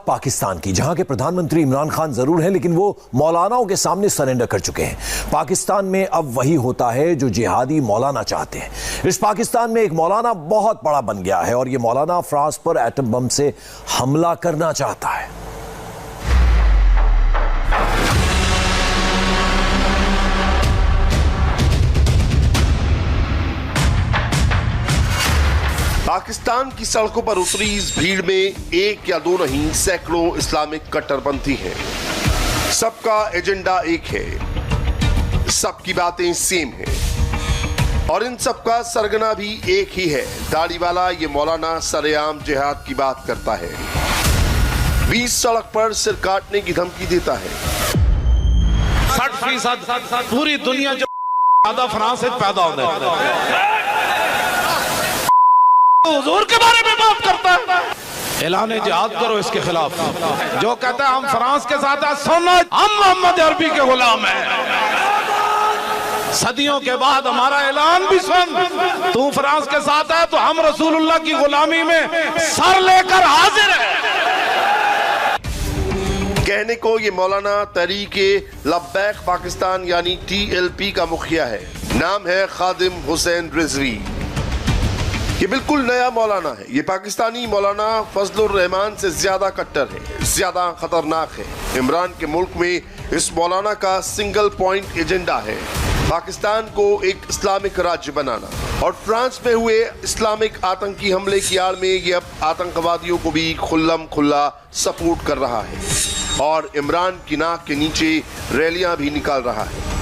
पाकिस्तान की, जहां के प्रधानमंत्री इमरान खान जरूर हैं, लेकिन वो मौलानाओं के सामने सरेंडर कर चुके हैं। पाकिस्तान में अब वही होता है जो जिहादी मौलाना चाहते हैं। इस पाकिस्तान में एक मौलाना बहुत बड़ा बन गया है और ये मौलाना फ्रांस पर एटम बम से हमला करना चाहता है। पाकिस्तान की सड़कों पर उतरी इस भीड़ में एक या दो नहीं, सैकड़ों इस्लामिक कट्टरपंथी हैं। सबका एजेंडा एक है, सबकी बातें सेम हैं और इन सबका सरगना भी एक ही है। दाढ़ी वाला ये मौलाना सरेआम जिहाद की बात करता है, 20 सड़क पर सिर काटने की धमकी देता है। 60% पूरी दुनिया जो ज्यादा फ्रांस से पैदा होता है, हुजूर के बारे में बात करता है। ऐलान जिहाद करो इसके खिलाफ। जो कहता है हम फ्रांस के साथ हैं, सुनो, हम मोहम्मद अरबी के गुलाम हैं। सदियों के बाद हमारा ऐलान भी सुन। तू फ्रांस के साथ है तो हम रसूलुल्लाह की गुलामी में सर लेकर हाजिर हैं। कहने को ये मौलाना तहरीके लब्बैक पाकिस्तान यानी TLP का मुखिया है। नाम है खादिम हुसैन रिजवी। ये बिल्कुल नया मौलाना है। ये पाकिस्तानी मौलाना फजलुर रहमान से ज्यादा कट्टर है, ज्यादा खतरनाक है। इमरान के मुल्क में इस मौलाना का सिंगल पॉइंट एजेंडा है, पाकिस्तान को एक इस्लामिक राज्य बनाना। और फ्रांस में हुए इस्लामिक आतंकी हमले की आड़ में ये अब आतंकवादियों को भी खुल्लम खुल्ला सपोर्ट कर रहा है और इमरान की नाक के नीचे रैलियां भी निकाल रहा है।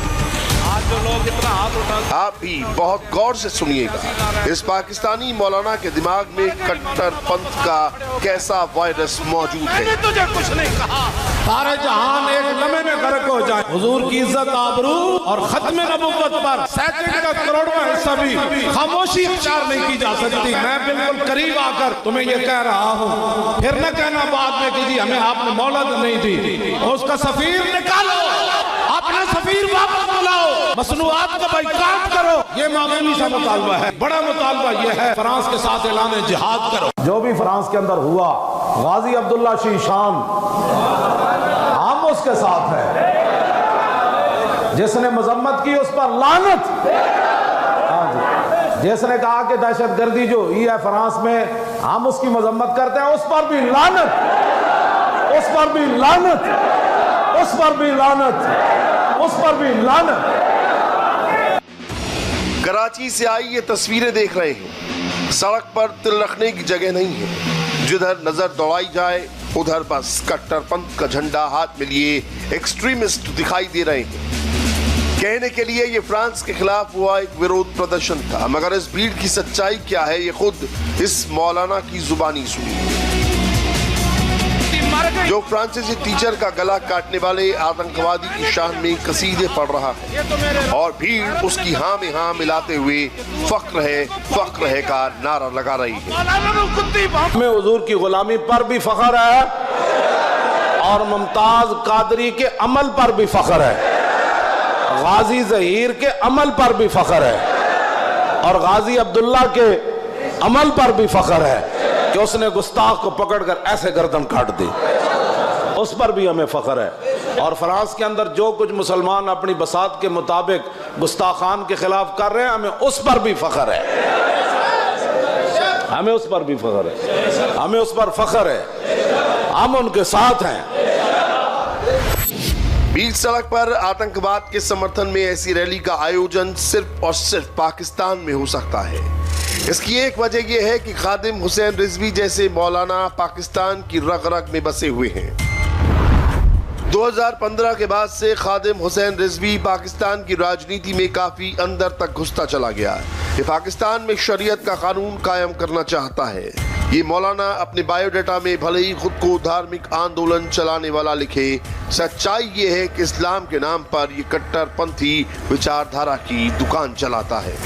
जो लोग इतना हाथ उठाते, आप भी बहुत गौर से सुनिएगा, इस पाकिस्तानी मौलाना के दिमाग में कट्टरपंथ का कैसा वायरस मौजूद है। मैंने तुझे कुछ नहीं कहा। सारे जहान एक लम्हे में गर्क हो जाए। हुजूर की इज्जत, आबरू और खत्म नबुव्वत पर सैकड़ों का करोड़वां हिस्सा भी खामोशी इख्तियार नहीं की जा सकती। मैं बिल्कुल करीब आकर तुम्हें ये कह रहा हूँ, फिर न कहना बाद में कि जी हमें आपने मोहलत नहीं दी। उसका सफीर निकालो, अपना सफीर वापस बुलाओ, मसनूआत का बाइकाट करो। ये मामूली सा मुतालबा है। बड़ा मुतालबा ये है, फ्रांस के साथ ऐलान जिहाद करो। जो भी फ्रांस के अंदर हुआ, गाजी अब्दुल्ला शीशान हम उसके साथ है। जिसने मजम्मत की उस पर लानत। जिसने कहा कि दहशतगर्दी जो हुई है फ्रांस में हम उसकी मजम्मत करते हैं, उस पर भी लानत, उस पर भी लानत, उस पर भी लानत, उस पर भी लानत। कराची से आई ये तस्वीरें देख रहे हैं, सड़क पर तिल रखने की जगह नहीं है। जिधर नजर दौड़ाई जाए उधर बस कट्टरपंथ का झंडा हाथ में लिए एक्सट्रीमिस्ट दिखाई दे रहे हैं। कहने के लिए ये फ्रांस के खिलाफ हुआ एक विरोध प्रदर्शन था, मगर इस भीड़ की सच्चाई क्या है ये खुद इस मौलाना की जुबानी सुनिए। जो फ्रांसीसी टीचर का गला काटने वाले आतंकवादी की शान में कसीदे पढ़ रहा है और भीड़ उसकी हाँ में हाँ मिलाते हुए फख्र है का नारा लगा रही है। हमें हुजूर की गुलामी पर भी फख्र है और मुमताज कादरी के अमल पर भी फख्र है, गाजी जहीर के अमल पर भी फख्र है और गाजी अब्दुल्ला के अमल पर भी फख्र है कि उसने गुस्ताख को पकड़कर ऐसे गर्दन काट दी। उस पर भी हमें फख्र है। और फ्रांस के अंदर जो कुछ मुसलमान अपनी बसात के मुताबिक गुस्ताखान के खिलाफ कर रहे हैं, हमें उस पर भी फख्र है, हमें उस पर भी फख्र है, हमें उस पर फख्र है, हम उनके साथ हैं। बीच सड़क पर आतंकवाद के समर्थन में ऐसी रैली का आयोजन सिर्फ और सिर्फ पाकिस्तान में हो सकता है। इसकी एक वजह यह है कि खादिम हुसैन रिजवी जैसे मौलाना पाकिस्तान की रग रग में बसे हुए हैं। 2015 के बाद से खादिम हुसैन रिजवी पाकिस्तान की राजनीति में काफी अंदर तक घुसता चला गया। ये पाकिस्तान में शरीयत का कानून कायम करना चाहता है। ये मौलाना अपने बायोडाटा में भले ही खुद को धार्मिक आंदोलन चलाने वाला लिखे, सच्चाई ये है कि इस्लाम के नाम पर ये कट्टरपंथी विचारधारा की दुकान चलाता है।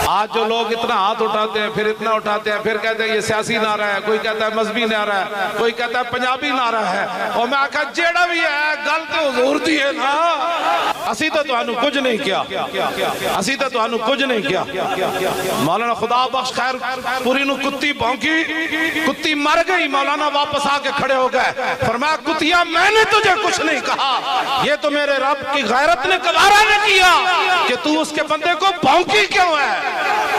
आज जो लोग इतना हाथ उठाते हैं, फिर इतना उठाते हैं, फिर कहते हैं ये सियासी नारा है, कोई कहता है मजहबी नारा है, कोई कहता है पंजाबी नारा है। और मैं आखा जेड़ा भी है गल तो हुजूर दी है ना। असी तो तुहानू कुछ नहीं किया, असी तो तुहानू कुछ नहीं किया। मौलाना खुदा बख्श खैर पूरी नु कुत्ती भौंकी, कुत्ती मर गई, मौलाना वापस आके खड़े हो गए, फरमाया कुतिया मैंने तुझे कुछ नहीं कहा, ये तो मेरे रब की गैरत ने गवारा ने किया कि तू उसके बंदे को भौंकी क्यों है।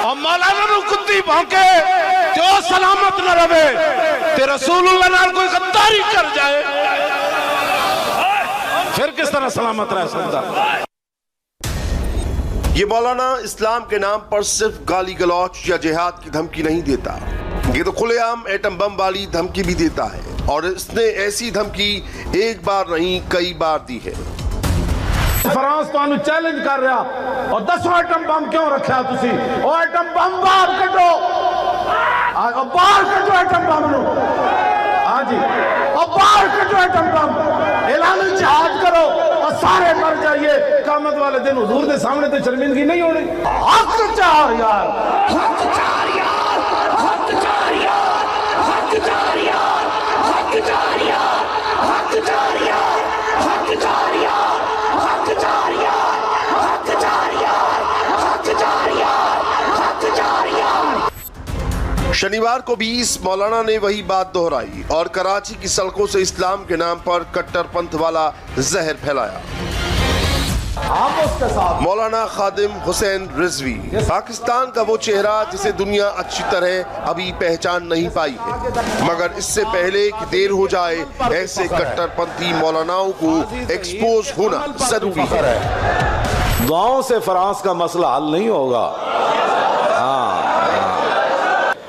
और मौलाना नु कुत्ती भौंके क्यों सलामत न रहे, ते रसूलुल्लाह नाल कोई गद्दारी कर जाए फिर किस तरह सलामत रह सकता। ये मौलाना इस्लाम के नाम पर सिर्फ गाली गलौच या जिहाद की धमकी नहीं देता, ये तो खुलेआम एटम बम वाली धमकी भी देता है। और इसने ऐसी धमकी एक बार नहीं कई बार दी है। फ्रांस तो चैलेंज कर रहा और 10 एटम बम क्यों रखा तुसी, ओ एटम बम बाहर कटो, बाहर कटो एटम बम नु, हाँ जी, और बाहर कटो एटम बम, ऐलान जिहाद करो और सारे मर जाइए। क़यामत वाले दिन हुजूर के सामने तो शर्मिंदगी नहीं होनी। हक चार यार, हक चार यार, हक चार यार, हक चार यार, हक चार यार, हक चार यार, हक चार यार, हक चार यार, हक चार यार, हक चार यार, हक चार यार। शनिवार को भी इस मौलाना ने वही बात दोहराई और कराची की सड़कों से इस्लाम के नाम पर कट्टरपंथ वाला जहर फैलाया। मौलाना खादिम हुसैन रिजवी पाकिस्तान का वो चेहरा जिसे दुनिया अच्छी तरह अभी पहचान नहीं पाई है, मगर इससे पहले कि देर हो जाए ऐसे कट्टरपंथी मौलानाओं को एक्सपोज होना जरूरी है। दुआओं से फ्रांस का मसला हल नहीं होगा।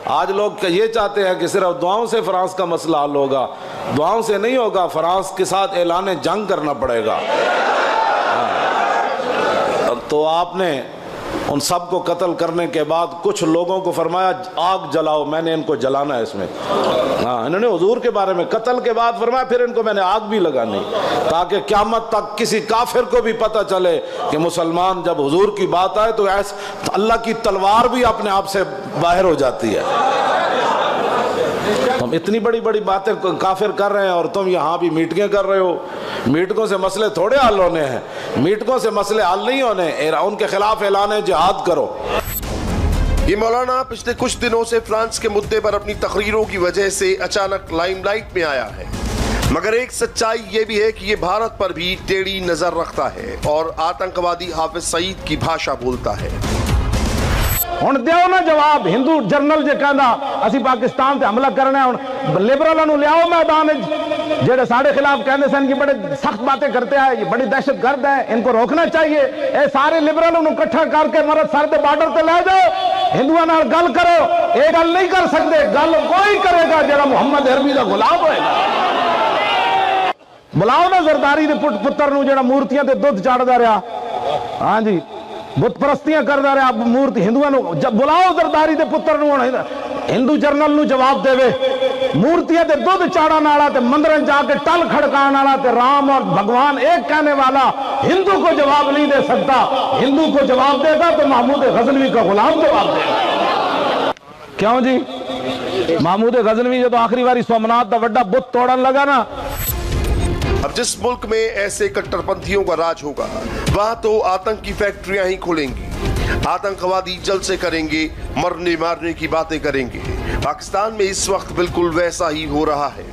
आज लोग ये चाहते हैं कि सिर्फ दुआओं से फ्रांस का मसला हल होगा, दुआओं से नहीं होगा, फ्रांस के साथ ऐलान जंग करना पड़ेगा। तो आपने उन सबको कत्ल करने के बाद कुछ लोगों को फरमाया आग जलाओ, मैंने इनको जलाना है इसमें। हाँ, इन्होंने हुजूर के बारे में कत्ल के बाद फरमाया फिर इनको मैंने आग भी लगानी, ताकि क़यामत तक किसी काफिर को भी पता चले कि मुसलमान जब हुजूर की बात आए तो ऐसे अल्लाह की तलवार भी अपने आप से बाहर हो जाती है। तुम इतनी बड़ी बड़ी बातें काफिर कर रहे हैं और तुम यहाँ भी मीटिंगें कर रहे हो। मीटिंगों से मसले थोड़े हल होने हैं, मीटिंगों से मसले हल नहीं होने, उनके खिलाफ ऐलान जिहाद करो। ये मौलाना पिछले कुछ दिनों से फ्रांस के मुद्दे पर अपनी तकरीरों की वजह से अचानक लाइमलाइट में आया है, मगर एक सच्चाई ये भी है कि ये भारत पर भी टेढ़ी नजर रखता है और आतंकवादी हाफिज सईद की भाषा बोलता है। हुण दियो ना जवाब, हिंदू जर्नल जे कहंदा असी पाकिस्तान ते हमला करना है, हुण लिबरलों नु लियाओ मैदान जेड़े साढ़े खिलाफ कहते सन कि बड़े सख्त बातें करते हैं, ये बड़ी दहशतगर्द है, इनको रोकना चाहिए। ए सारे लिबरलों नु इकट्ठा करके मरद सर दे बार्डर ते ले जाओ, हिंदुओं नाल गल करो। ये गल नहीं कर सकते, गल कोई करेगा जेड़ा मुहम्मद अरबी दा गुलाम होएगा। बुलाओ ना जरदारी दे पुत्र नु जेड़ा मूर्तियां ते दुध चाड़दा रहा, हाँ जी, बुत परस्तियां करदा रहा, मूर्ति हिंदुओं नु बुलाओ जरदारी दे पुत्र नु, हिंदू जर्नल नु जवाब देवे। मूर्तियां ते दुध चाड़न वाला ते मंदिर जाके टल खड़काने वाला ते राम और भगवान एक कहने वाला हिंदू को जवाब नहीं दे सकता। हिंदू को जवाब देगा तो महमूद गजनवी का गुलाम जवाब देगा। क्यों जी, महमूद गजनवी जो तो आखिरी बारी सोमनाथ का बड़ा बुत तोड़न लगा ना। अब जिस मुल्क में ऐसे कट्टरपंथियों का राज होगा वहां तो आतंक की फैक्ट्रियां ही खुलेंगी, आतंकवादी जलसे करेंगे, मरने मारने की बातें करेंगे। पाकिस्तान में इस वक्त बिल्कुल वैसा ही हो रहा है।